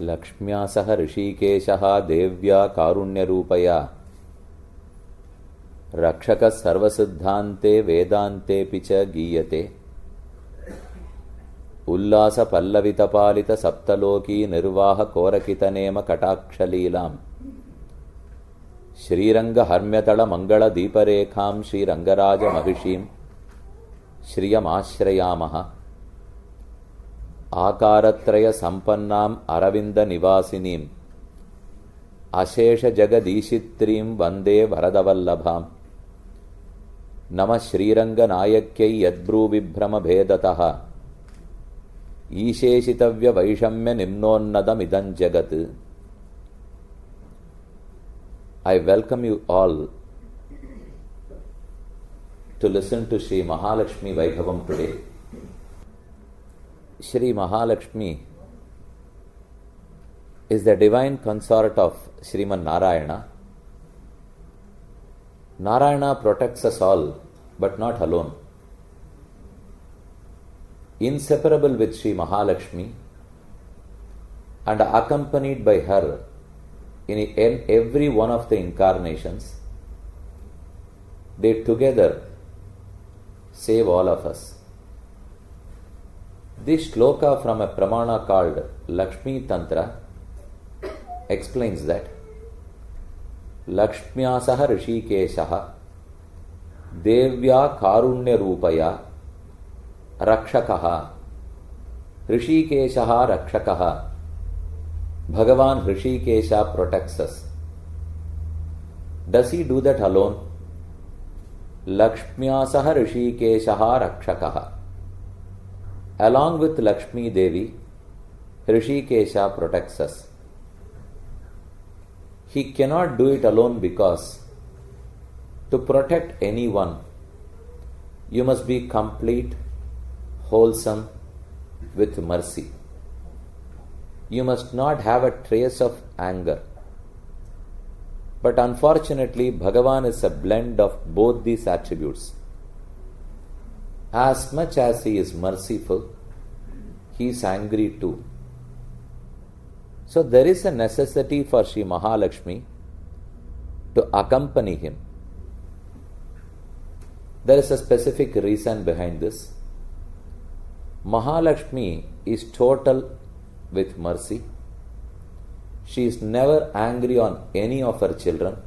लक्ष्म्या सह ऋषिकेशः देव्या कारुण्यरूपया रक्षकः सर्वसिद्धान्ते वेदान्तेऽपि च गीयते उल्लासपल्लवितपालितसप्तलोकी निर्वाहकोरकितनेमकटाक्षलीलाम् श्रीरङ्गहर्म्यतलमङ्गलदीपरेखां श्रीरङ्गराजमहिषीं श्रियमाश्रयामः आकारत्रयसम्पन्नाम् अरविन्दनिवासिनीम् अशेषजगदीशित्रीं वन्दे वरदवल्लभाम् नमः श्रीरङ्गनायक्यै यद्ब्रूविभ्रमभेदतः ईशेषितव्यवैषम्यनिम्नोन्नतमिदं जगत्. I welcome you all to listen to Sri Mahalakshmi Vaibhavam today. Sri Mahalakshmi is the divine consort of Sriman Narayana. Narayana protects us all, but not alone. Inseparable with Sri Mahalakshmi and accompanied by her in every one of the incarnations, they together save all of us. This shloka from a pramana called Lakshmi Tantra explains that Lakshmya saha Rishikeshaha Devya Karunya Rupaya Rakshakaha Rishikeshaha Rakshakaha. Bhagavan Rishikesha protects us. Does he do that alone? Lakshmya saha Rishikeshaha Rakshakaha. Along with Lakshmi Devi, Rishikesha protects us. He cannot do it alone because to protect anyone, you must be complete, wholesome, with mercy. You must not have a trace of anger. But unfortunately, Bhagavan is a blend of both these attributes. As much as he is merciful, he is angry too. So there is a necessity for Sri Mahalakshmi to accompany him. There is a specific reason behind this. Mahalakshmi is total with mercy. She is never angry on any of her children.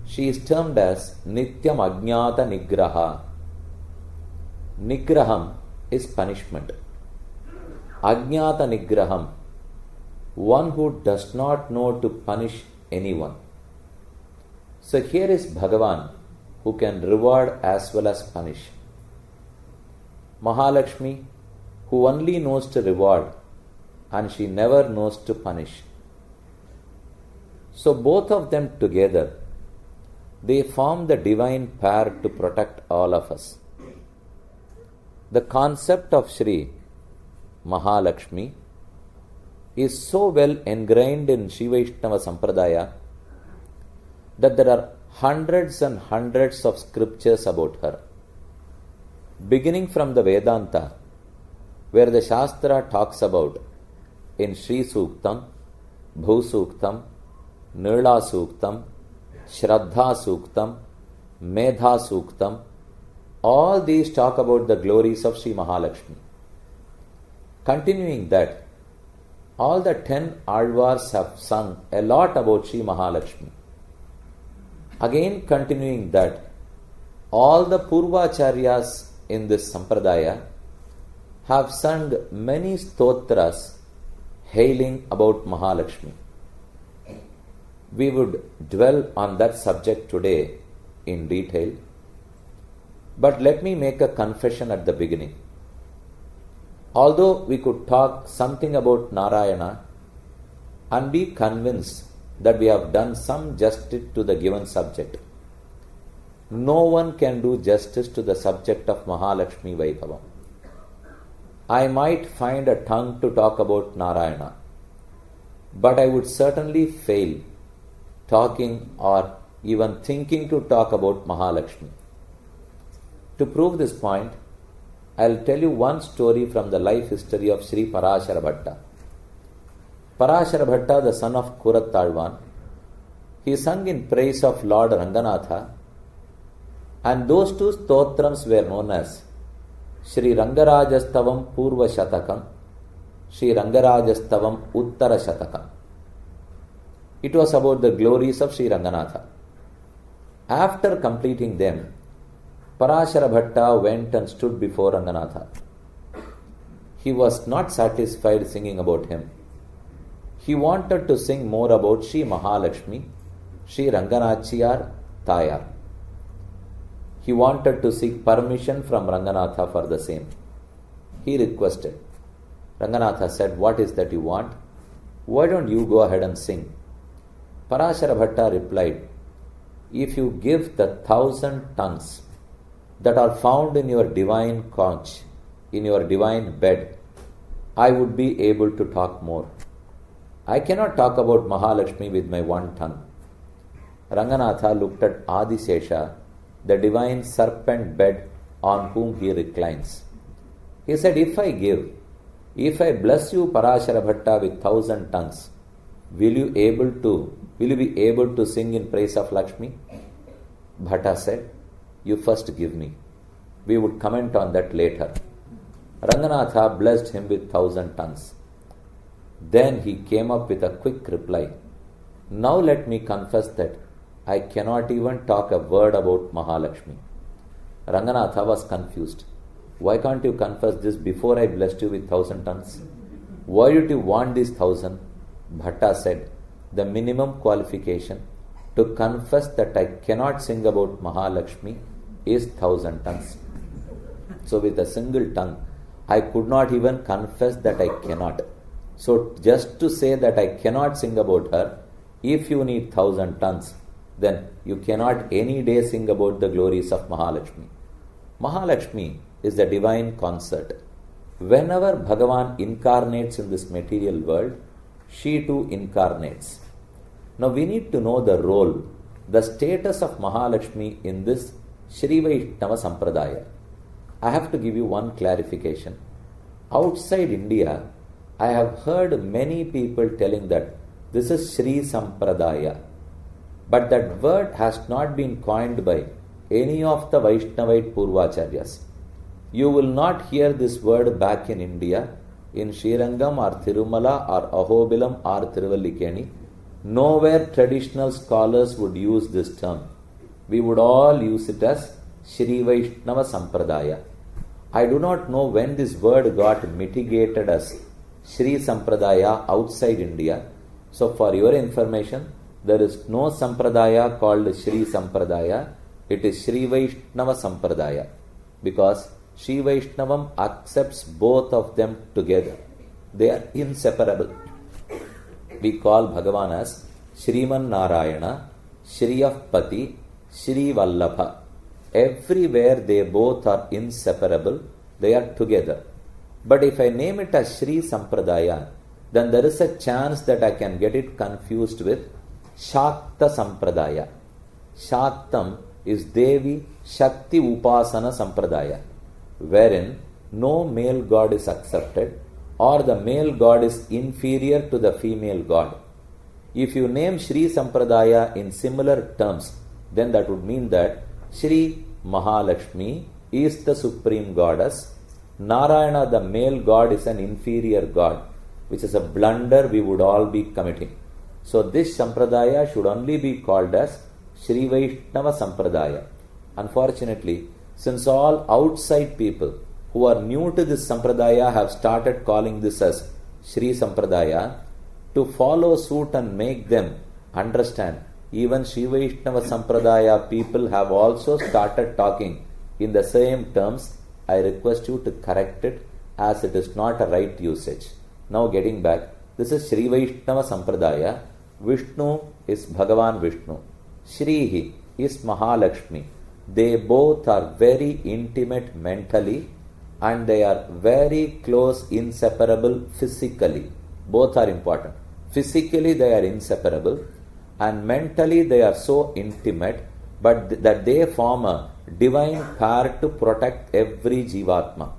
She is termed as Nityam Ajnata Nigraha. Nigraham is punishment. Ajnata Nigraham, one who does not know to punish anyone. So here is Bhagavan who can reward as well as punish. Mahalakshmi, who only knows to reward and she never knows to punish. So both of them together, they form the divine pair to protect all of us. The concept of Sri Mahalakshmi is so well ingrained in Sri Vaishnava Sampradaya that there are hundreds and hundreds of scriptures about her. Beginning from the Vedanta, where the Shastra talks about in Sri Suktam, Bhu Suktam, Nirla Suktam, Shraddha Suktam, Medha Suktam, all these talk about the glories of Sri Mahalakshmi. Continuing that, all the 10 Alvars have sung a lot about Sri Mahalakshmi. Again continuing that, all the Purvacharyas in this Sampradaya have sung many stotras hailing about Mahalakshmi. We would dwell on that subject today in detail, but let me make a confession at the beginning. Although we could talk something about Narayana and be convinced that we have done some justice to the given subject, no one can do justice to the subject of Mahalakshmi Vaibhavam. I might find a tongue to talk about Narayana, but I would certainly fail talking or even thinking to talk about Mahalakshmi. To prove this point, I'll tell you one story from the life history of Sri Parashara Bhatta. Parashara Bhatta, the son of Kurattalvan, he sung in praise of Lord Ranganatha, and those two stotrams were known as Shri Rangarajastavam Purva Shatakam, Shri Rangarajastavam Uttara Shatakam. It was about the glories of Shri Ranganatha. After completing them, Parashara Bhatta went and stood before Ranganatha. He was not satisfied singing about him. He wanted to sing more about Shri Mahalakshmi, Shri Ranganachiyar Tayar. He wanted to seek permission from Ranganatha for the same. He requested. Ranganatha said, "What is that you want? Why don't you go ahead and sing?" Parashara Bhatta replied, "If you give the 1,000 tongues that are found in your divine conch, in your divine bed, I would be able to talk more. I cannot talk about Mahalakshmi with my one tongue." Ranganatha looked at Adisesha, the divine serpent bed on whom he reclines. He said, if I bless you, Parashara Bhatta, with 1,000 tongues, will you be able to sing in praise of Lakshmi? Bhatta said, "You first give me. We would comment on that later." Ranganatha blessed him with 1,000 tongues. Then he came up with a quick reply. "Now let me confess that I cannot even talk a word about Mahalakshmi." Ranganatha was confused. "Why can't you confess this before I blessed you with 1,000 tongues? Why did you want these 1,000? Bhatta said, "The minimum qualification to confess that I cannot sing about Mahalakshmi is 1,000 tongues. So with a single tongue, I could not even confess that I cannot. So just to say that I cannot sing about her, if you need 1,000 tongues, then you cannot any day sing about the glories of Mahalakshmi." Mahalakshmi is the divine concert. Whenever Bhagavan incarnates in this material world, she too incarnates. Now we need to know the role, the status of Mahalakshmi in this Shri Vaishnava Sampradaya. I have to give you one clarification. Outside India, I have heard many people telling that this is Shri Sampradaya. But that word has not been coined by any of the Vaishnavite Purvacharyas. You will not hear this word back in India, in Srirangam or Tirumala or Ahobilam or Tiruvallikeni. Nowhere traditional scholars would use this term. We would all use it as Shri Vaishnava Sampradaya. I do not know when this word got mitigated as Shri Sampradaya outside India. So for your information, there is no Sampradaya called Shri Sampradaya. It is Shri Vaishnava Sampradaya. Because Shri Vaishnavam accepts both of them together. They are inseparable. We call Bhagavan as Shriman Narayana, Shri of Pati, Shri Vallabha. Everywhere they both are inseparable, they are together. But if I name it as Shri Sampradaya, then there is a chance that I can get it confused with Shakta Sampradaya. Shaktam is Devi Shakti Upasana Sampradaya, wherein no male god is accepted or the male god is inferior to the female god. If you name Shri Sampradaya in similar terms, then that would mean that Shri Mahalakshmi is the supreme goddess, Narayana, the male god, is an inferior god, which is a blunder we would all be committing. So this Sampradaya should only be called as Shri Vaishnava Sampradaya. Unfortunately, since all outside people who are new to this Sampradaya have started calling this as Shri Sampradaya, to follow suit and make them understand, even Shri Vaishnava Sampradaya people have also started talking in the same terms, I request you to correct it, as it is not a right usage. Now getting back, this is Shri Vaishnava Sampradaya. Vishnu is Bhagavan Vishnu. Shrihi is Mahalakshmi. They both are very intimate mentally and they are very close, inseparable physically. Both are important. Physically they are inseparable and mentally they are so intimate, but that they form a divine pair to protect every Jivatma.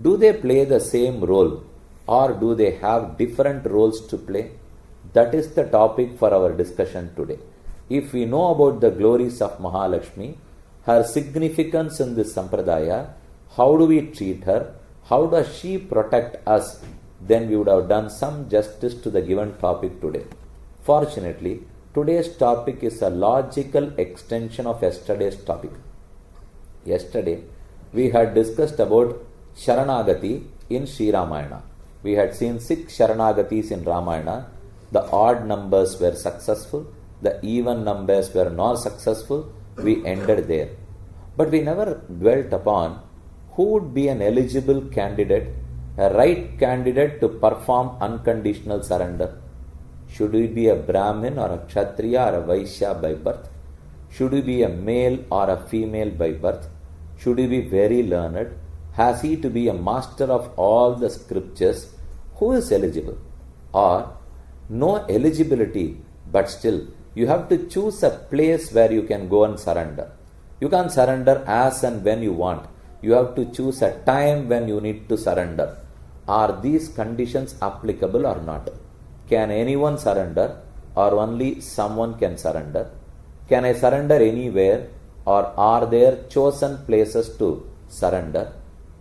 Do they play the same role or do they have different roles to play? That is the topic for our discussion today. If we know about the glories of Mahalakshmi, her significance in this sampradaya, how do we treat her, how does she protect us, then we would have done some justice to the given topic today. Fortunately, today's topic is a logical extension of yesterday's topic. Yesterday, we had discussed about Sharanagati in Sri Ramayana. We had seen 6 Sharanagatis in Ramayana. The odd numbers were successful, the even numbers were not successful. We ended there. But we never dwelt upon who would be an eligible candidate, a right candidate to perform unconditional surrender. Should we be a Brahmin or a Kshatriya or a Vaishya by birth? Should we be a male or a female by birth? Should he be very learned? Has he to be a master of all the scriptures? Who is eligible? Or no eligibility, but still you have to choose a place where you can go and surrender. You can't surrender as and when you want. You have to choose a time when you need to surrender. Are these conditions applicable or not? Can anyone surrender or only someone can surrender? Can I surrender anywhere or are there chosen places to surrender?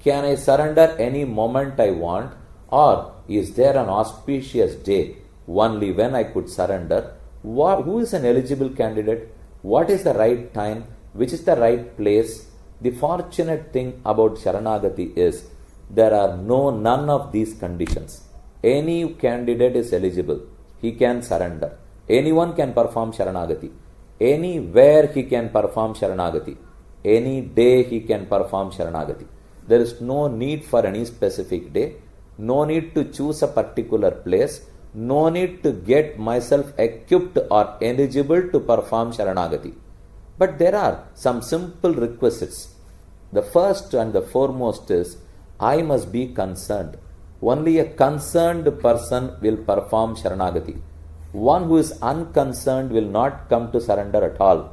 Can I surrender any moment I want or is there an auspicious day only when I could surrender? Who is an eligible candidate? What is the right time? Which is the right place? The fortunate thing about Sharanagati is there are none of these conditions. Any candidate is eligible. He can surrender. Anyone can perform Sharanagati. Anywhere he can perform Sharanagati. Any day he can perform Sharanagati. There is no need for any specific day. No need to choose a particular place. No need to get myself equipped or eligible to perform Sharanagati. But there are some simple requisites. The first and the foremost is, I must be concerned. Only a concerned person will perform Sharanagati. One who is unconcerned will not come to surrender at all.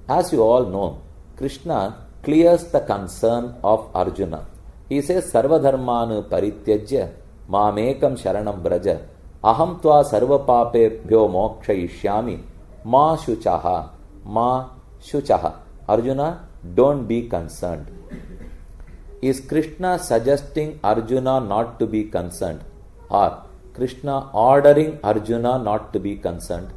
As you all know, Krishna clears the concern of Arjuna. He says, Sarvadharmanu parityajya mamekam sharanam braja aham tva sarvapapebhyo mokshayishyami ma shuchaha. Arjuna, don't be concerned. Is Krishna suggesting Arjuna not to be concerned? Or Krishna ordering Arjuna not to be concerned?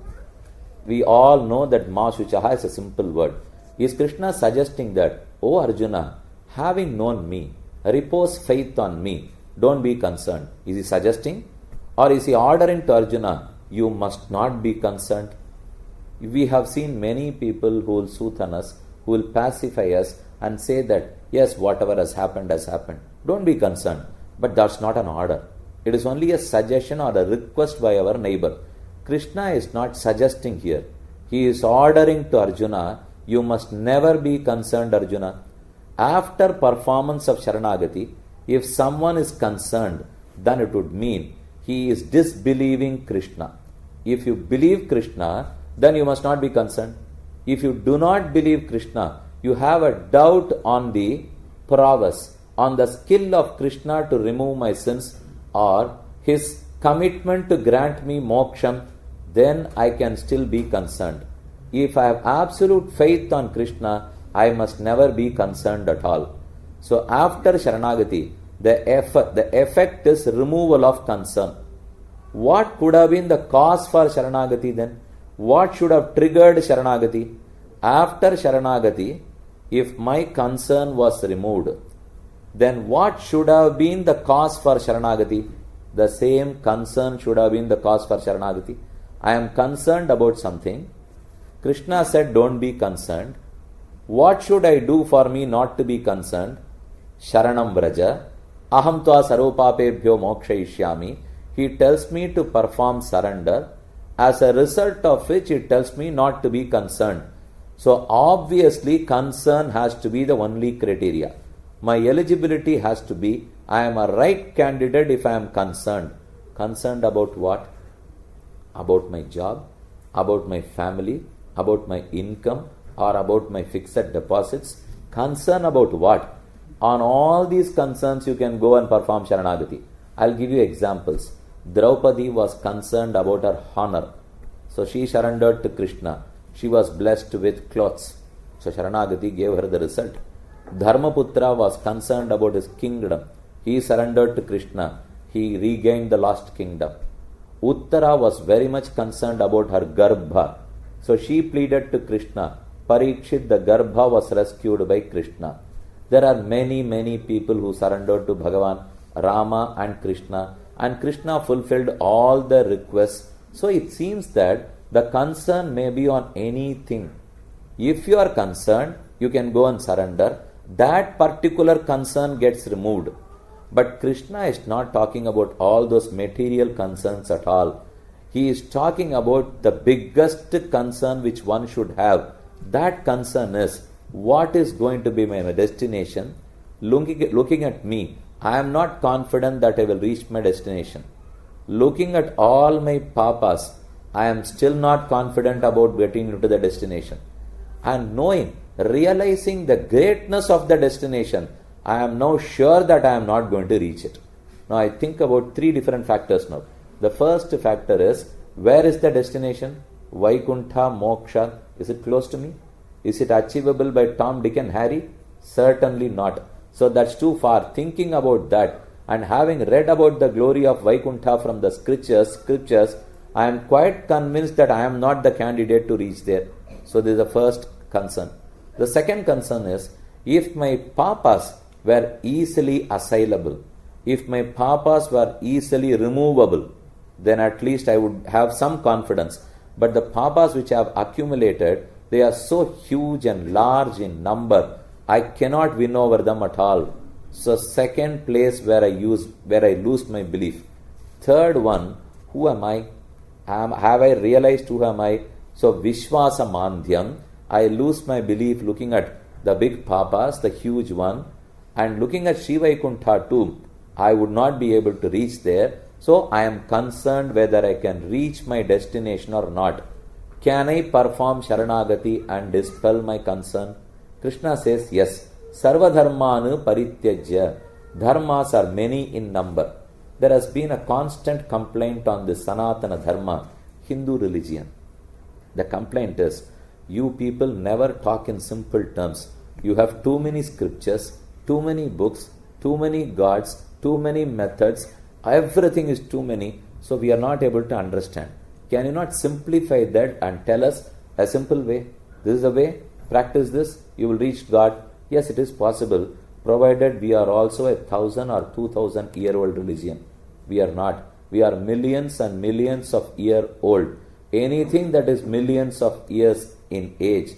We all know that ma shuchaha is a simple word. Is Krishna suggesting that, oh Arjuna, having known me, repose faith on me, don't be concerned? Is he suggesting? Or is he ordering to Arjuna, you must not be concerned? We have seen many people who will soothe us, who will pacify us and say that, yes, whatever has happened has happened. Don't be concerned. But that's not an order. It is only a suggestion or a request by our neighbor. Krishna is not suggesting here. He is ordering to Arjuna, you must never be concerned, Arjuna. After performance of Sharanagati, if someone is concerned, then it would mean he is disbelieving Krishna. If you believe Krishna, then you must not be concerned. If you do not believe Krishna, you have a doubt on the prowess, on the skill of Krishna to remove my sins or his commitment to grant me moksham, then I can still be concerned. If I have absolute faith on Krishna, I must never be concerned at all. So after Sharanagati, the effect is removal of concern. What could have been the cause for Sharanagati then? What should have triggered Sharanagati? After Sharanagati, if my concern was removed, then what should have been the cause for Sharanagati? The same concern should have been the cause for Sharanagati. I am concerned about something. Krishna said, don't be concerned. What should I do for me not to be concerned? Sharanam Vraja. Aham tva sarvapapebhyo mokshayishyami. He tells me to perform surrender. As a result of which, he tells me not to be concerned. So obviously, concern has to be the only criteria. My eligibility has to be, I am a right candidate if I am concerned. Concerned about what? About my job, about my family, about my income, or about my fixed deposits. Concern about what? On all these concerns, you can go and perform Sharanagati. I'll give you examples. Draupadi was concerned about her honor. So she surrendered to Krishna. She was blessed with clothes. So Sharanagati gave her the result. Dharmaputra was concerned about his kingdom. He surrendered to Krishna. He regained the lost kingdom. Uttara was very much concerned about her Garbha. So she pleaded to Krishna. Parikshit, the Garbha, was rescued by Krishna. There are many people who surrendered to Bhagavan, Rama and Krishna fulfilled all the requests. So it seems that the concern may be on anything. If you are concerned, you can go and surrender. That particular concern gets removed. But Krishna is not talking about all those material concerns at all. He is talking about the biggest concern which one should have. That concern is, what is going to be my destination? Looking at me, I am not confident that I will reach my destination. Looking at all my papas, I am still not confident about getting into the destination. And realizing the greatness of the destination, I am now sure that I am not going to reach it. Now I think about three different factors now. The first factor is, where is the destination? Vaikuntha, Moksha, is it close to me? Is it achievable by Tom, Dick and Harry? Certainly not. So that's too far. Thinking about that and having read about the glory of Vaikuntha from the scriptures, I am quite convinced that I am not the candidate to reach there. So this is the first concern. The second concern is, if my papas were easily assailable, if my papas were easily removable, then at least I would have some confidence. But the papas which I have accumulated, they are so huge and large in number, I cannot win over them at all. So second place where I lose my belief. Third one, who am I? Have I realized who am I? So Vishwasa Mandhyam, I lose my belief looking at the big papas, the huge one, and looking at Sri Vaikuntha too, I would not be able to reach there. So I am concerned whether I can reach my destination or not. Can I perform Sharanagati and dispel my concern? Krishna says, yes. Sarva dharmanu parityajya. Dharmas are many in number. There has been a constant complaint on the Sanatana Dharma, Hindu religion. The complaint is, you people never talk in simple terms. You have too many scriptures, too many books, too many gods, too many methods. Everything is too many, so we are not able to understand. Can you not simplify that and tell us a simple way? This is the way, practice this, you will reach God. Yes, it is possible, provided we are also 1,000 or 2,000 year old religion. We are not. We are millions and millions of year old. Anything that is millions of years in age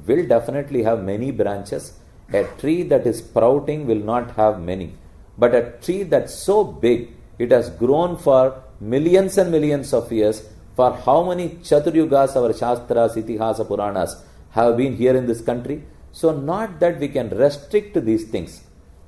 will definitely have many branches. A tree that is sprouting will not have many. But a tree that's so big, it has grown for millions and millions of years. For how many Chaturyugas our Shastras, Itihasa, Puranas have been here in this country? So not that we can restrict these things.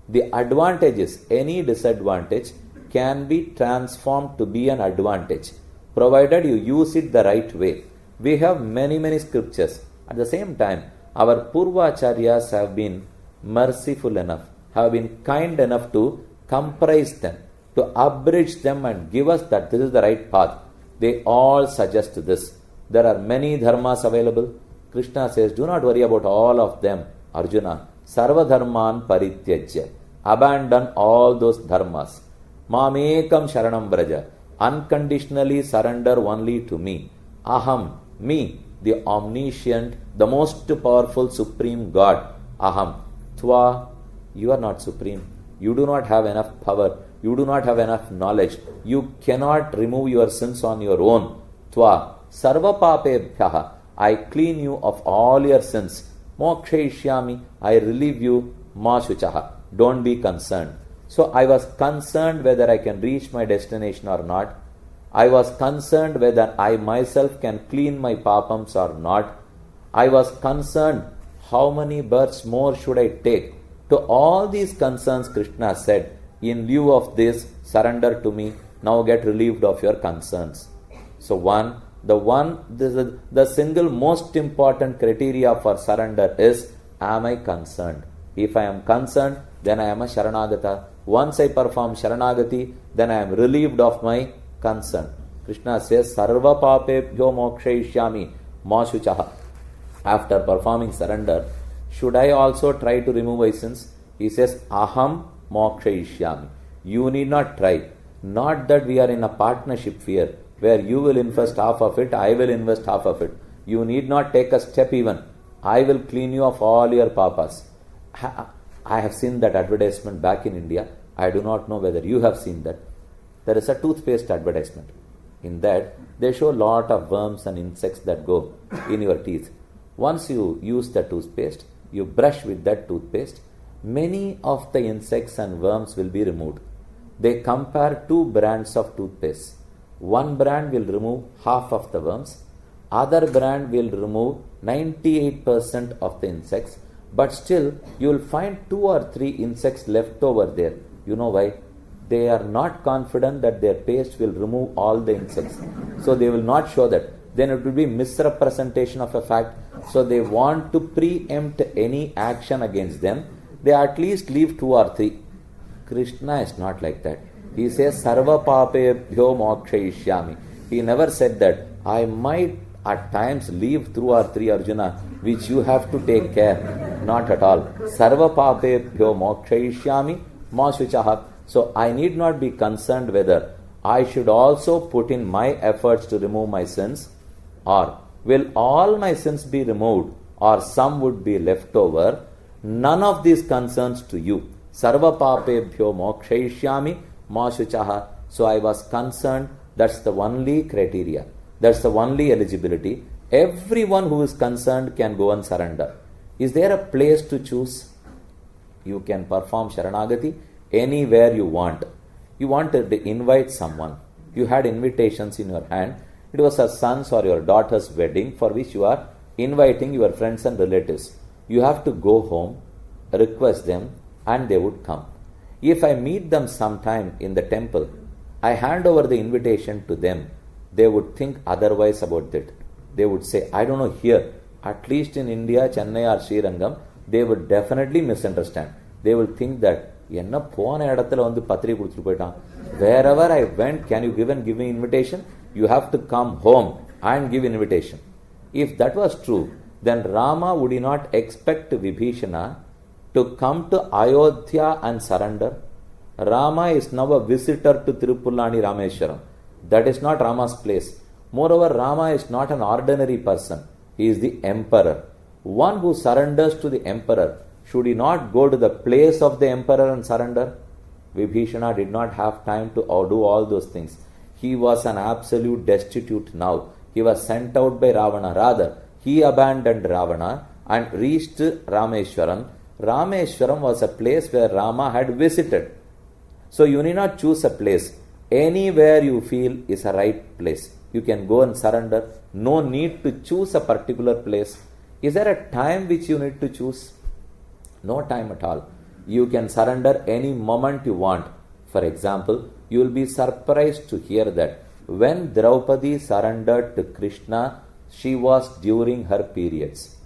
The advantages, any disadvantage can be transformed to be an advantage, provided you use it the right way. We have many scriptures. At the same time, our Purvacharyas have been merciful enough, have been kind enough to comprise them, to abridge them and give us that this is the right path. They all suggest this. There are many dharmas available. Krishna says, do not worry about all of them, Arjuna. Sarva dharman parityajya. Abandon all those dharmas. Mamekam sharanam braja. Unconditionally surrender only to me. Aham, me, the omniscient, the most powerful supreme God. Aham. Tva, you are not supreme. You do not have enough power. You do not have enough knowledge. You cannot remove your sins on your own. Tva, sarva papebhyaha. I clean you of all your sins. Mokshaishyami, I relieve you. Ma shuchaha. Don't be concerned. So I was concerned whether I can reach my destination or not. I was concerned whether I myself can clean my papams or not. I was concerned how many births more should I take. To all these concerns, Krishna said, in lieu of this, surrender to me. Now get relieved of your concerns. So the single most important criteria for surrender is, am I concerned? If I am concerned, then I am a Sharanagata. Once I perform Sharanagati, then I am relieved of my concern. Krishna says, Sarva papebhyo mokshayishyami ma shuchaha. After performing surrender, should I also try to remove my sins? He says, Aham mokshayishyami. You need not try. Not that we are in a partnership here, where you will invest half of it, I will invest half of it. You need not take a step even. I will clean you of all your papas. I have seen that advertisement back in India. I do not know whether you have seen that. There is a toothpaste advertisement. In that, they show a lot of worms and insects that go in your teeth. Once you use the toothpaste, you brush with that toothpaste, many of the insects and worms will be removed. They compare two brands of toothpaste. One brand will remove half of the worms. Other brand will remove 98% of the insects. But still, you will find 2 or 3 insects left over there. You know why? They are not confident that their paste will remove all the insects. So they will not show that. Then it will be misrepresentation of a fact. So they want to preempt any action against them. They at least leave 2 or 3. Krishna is not like that. He says, Sarva papebhyo mokshayishyami. He never said that. I might at times leave 2 or 3, Arjuna, which you have to take care. Not at all. Sarva papebhyo mokshayishyami ma shuchaha. So I need not be concerned whether I should also put in my efforts to remove my sins, or will all my sins be removed, or some would be left over. None of these concerns to you. Sarva papebhyo mokshayishyami ma shuchaha. So I was concerned. That's the only criteria. That's the only eligibility. Everyone who is concerned can go and surrender. Is there a place to choose? You can perform Sharanagati anywhere you want. You wanted to invite someone. You had invitations in your hand. It was a son's or your daughter's wedding for which you are inviting your friends and relatives. You have to go home, request them, and they would come. If I meet them sometime in the temple, I hand over the invitation to them. They would think otherwise about it. They would say, I don't know here, at least in India, Chennai or Srirangam, they would definitely misunderstand. They will think that, wherever I went, can you give me invitation? You have to come home and give invitation. If that was true, then Rama would he not expect Vibhishana to come to Ayodhya and surrender? Rama is now a visitor to Tirupulani Rameshwaram. That is not Rama's place. Moreover, Rama is not an ordinary person. He is the emperor. One who surrenders to the emperor, should he not go to the place of the emperor and surrender? Vibhishana did not have time to do all those things. He was an absolute destitute now. He was sent out by Ravana. Rather, he abandoned Ravana and reached Rameshwaram. Rameshwaram was a place where Rama had visited. So you need not choose a place. Anywhere you feel is a right place. You can go and surrender. No need to choose a particular place. Is there a time which you need to choose? No time at all. You can surrender any moment you want. For example, you will be surprised to hear that when Draupadi surrendered to Krishna, she was during her periods.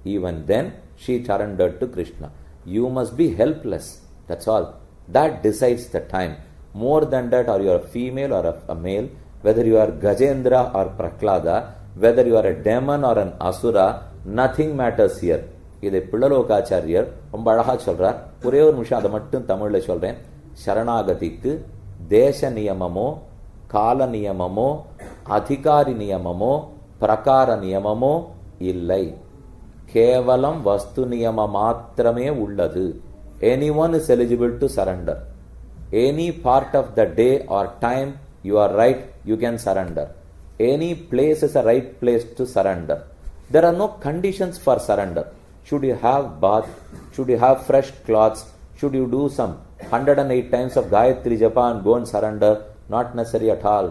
Even then, she surrendered to Krishna. You must be helpless. That's all. That decides the time. More than that, or you are a female or a male, whether you are Gajendra or Prahlada, whether you are a demon or an asura, nothing matters here. இதை பிள்ளலோகாச்சாரியர் ரொம்ப அழகா சொல்றார். ஒரே ஒரு நிமிஷம் அதை மட்டும் தமிழ்ல சொல்றேன். சரணாகதிக்கு தேச நியமமோ, கால நியமமோ, அதிகாரி நியமமோ, பிரகார நியமமோ இல்லை. கேவலம் வஸ்து நியம மாத்திரமே உள்ளது. Anyone is eligible to surrender. Any part of the day or time you are right, you can surrender. Any place is a right place to surrender. There are no conditions for surrender. Should you have bath? Should you have fresh clothes? Should you do some 108 times of Gayatri Japa and go and surrender? Not necessary at all.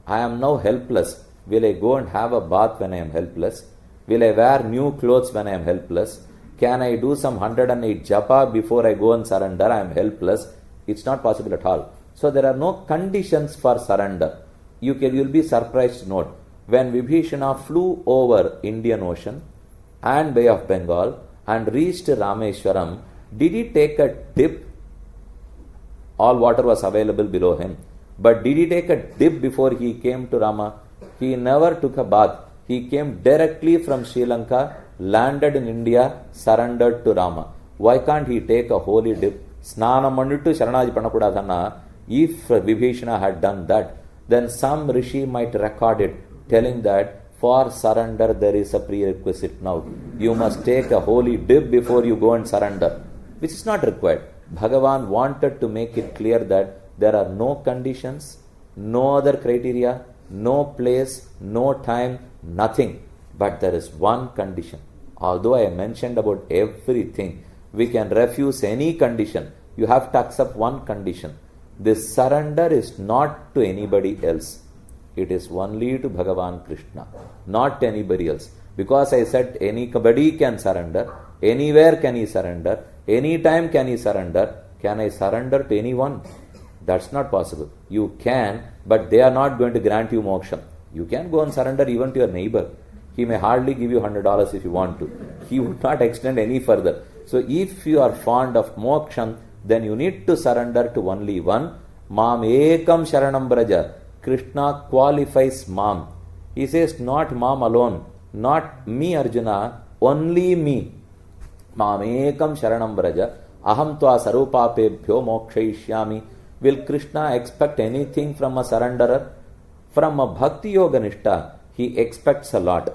I am now helpless. Will I go and have a bath when I am helpless? Will I wear new clothes when I am helpless? Can I do some 108 japa before I go and surrender? I am helpless. It's not possible at all. So there are no conditions for surrender. You will be surprised to note, when Vibhishana flew over Indian Ocean and Bay of Bengal and reached Rameshwaram, did he take a dip All water was available below him. But did he take a dip before he came to Rama? He never took a bath. He came directly from Sri Lanka, landed in India, surrendered to Rama. Why can't he take a holy dip? Snanam manittu Sharanaji Panakudathana. If Vibhishana had done that, then some rishi might record it, telling that for surrender there is a prerequisite now. You must take a holy dip before you go and surrender, which is not required. Bhagavan wanted to make it clear that there are no conditions, no other criteria, no place, no time, nothing. But there is one condition. Although I mentioned about everything, we can refuse any condition. You have to accept one condition. This surrender is not to anybody else. It is only to Bhagavan Krishna, not to anybody else. Because I said anybody can surrender, anywhere can he surrender, anytime can he surrender. Can I surrender to anyone? That's not possible. You can, but they are not going to grant you moksha. You can go and surrender even to your neighbor. He may hardly give you $100 if you want to. He would not extend any further. So if you are fond of moksha, then you need to surrender to only one. Mam ekam sharanam braja. Krishna qualifies Mam. He says not Mam alone, not me Arjuna, only me. Mam ekam sharanam braja. Aham tva sarupapebhyo mokshaishyami. Will Krishna expect anything from a surrenderer? From a bhakti yoga nishta, he expects a lot.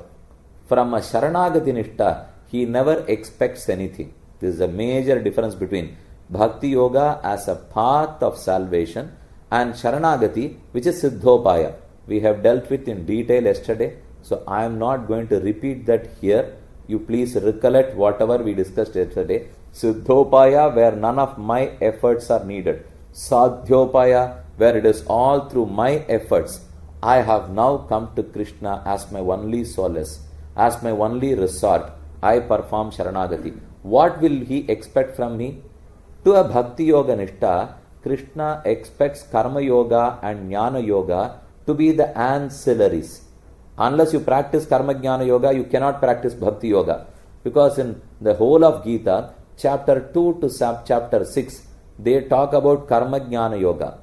From a sharanagati nishta, he never expects anything. This is a major difference between bhakti yoga as a path of salvation and sharanagati, which is siddhopaya. We have dealt with in detail yesterday, so I am not going to repeat that here. You please recollect whatever we discussed yesterday. Siddhopaya, where none of my efforts are needed. Sadhyopaya, where it is all through my efforts. I have now come to Krishna as my only solace, as my only resort. I perform sharanagati. What will he expect from me? To a bhakti yoga nishta, Krishna expects karma yoga and jnana yoga to be the ancillaries. Unless you practice karma jnana yoga, you cannot practice bhakti yoga. Because in the whole of Gita, chapter 2 to chapter 6, they talk about karma jnana yoga.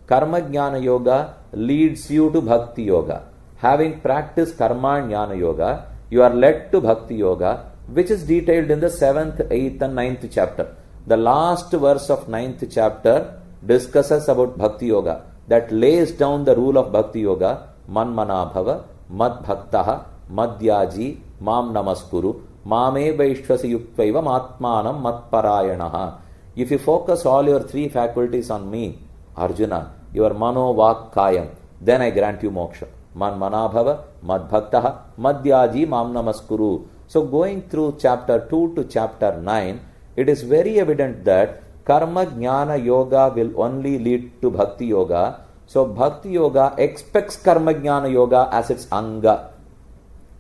Karma jnana yoga leads you to bhakti yoga. Having practiced karma jnana yoga, you are led to bhakti yoga, which is detailed in the 7th, 8th and 9th chapter. The last verse of 9th chapter discusses about bhakti yoga, that lays down the rule of bhakti yoga. Manmana bhava, mad bhaktaha, madhyaji, mam namaskuru, mame vaishvasi yuktvaiva matmanam matparayanaha. If you focus all your three faculties on me, Arjuna, your mano vak kayam, then I grant you moksha. Manmana bhava, mad bhaktaha, madhyaji, mam namaskuru. So going through chapter 2 to chapter 9, it is very evident that karma jnana yoga will only lead to bhakti yoga. So bhakti yoga expects karma jnana yoga as its anga.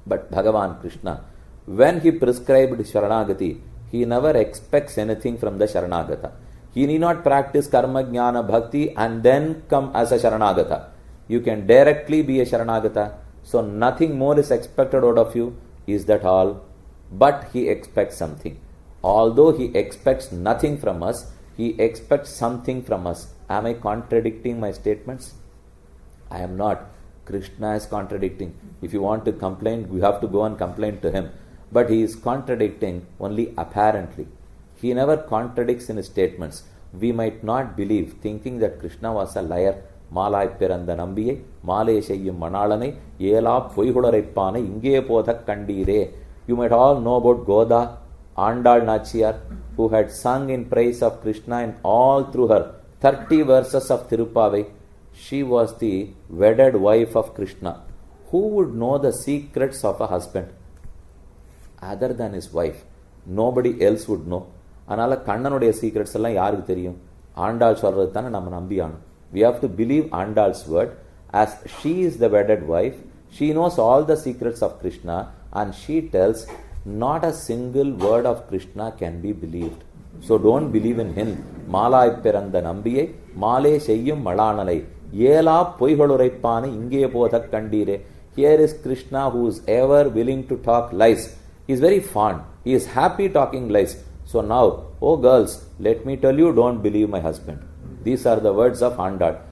But Bhagavan Krishna, when he prescribed sharanagati, he never expects anything from the sharanagata. He need not practice karma jnana bhakti and then come as a sharanagata. You can directly be a sharanagata. So nothing more is expected out of you. Is that all? But he expects something. Although he expects nothing from us, he expects something from us. Am I contradicting my statements? I am not. Krishna is contradicting. If you want to complain, you have to go and complain to him. But he is contradicting only apparently. He never contradicts in his statements. We might not believe, thinking that Krishna was a liar. Malai piranda nambiye, male seyyum manalane, yela poihudaraipane, inge podha kandire. You might all know about Goda, Andal Nachiyar, who had sung in praise of Krishna and all through her 30 verses of Tirupavai. She was the wedded wife of Krishna. Who would know the secrets of a husband other than his wife? Nobody else would know. அதனால கண்ணனுடைய secrets எல்லாம் யாருக்கு தெரியும்? ஆண்டாள் சொல்றது தானே நம்ம நம்பியானோம். We have to believe Andal's word, as she is the wedded wife. She knows all the secrets of Krishna, and she tells not a single word of Krishna can be believed. So don't believe in him. Malai piranda nambiye, male seyyum malanalai, yela poiholureipane inge podha kandire. Here is Krishna, who is ever willing to talk lies. He is very fond. He is happy talking lies. So now, oh girls, let me tell you, don't believe my husband. These are the words of Andal.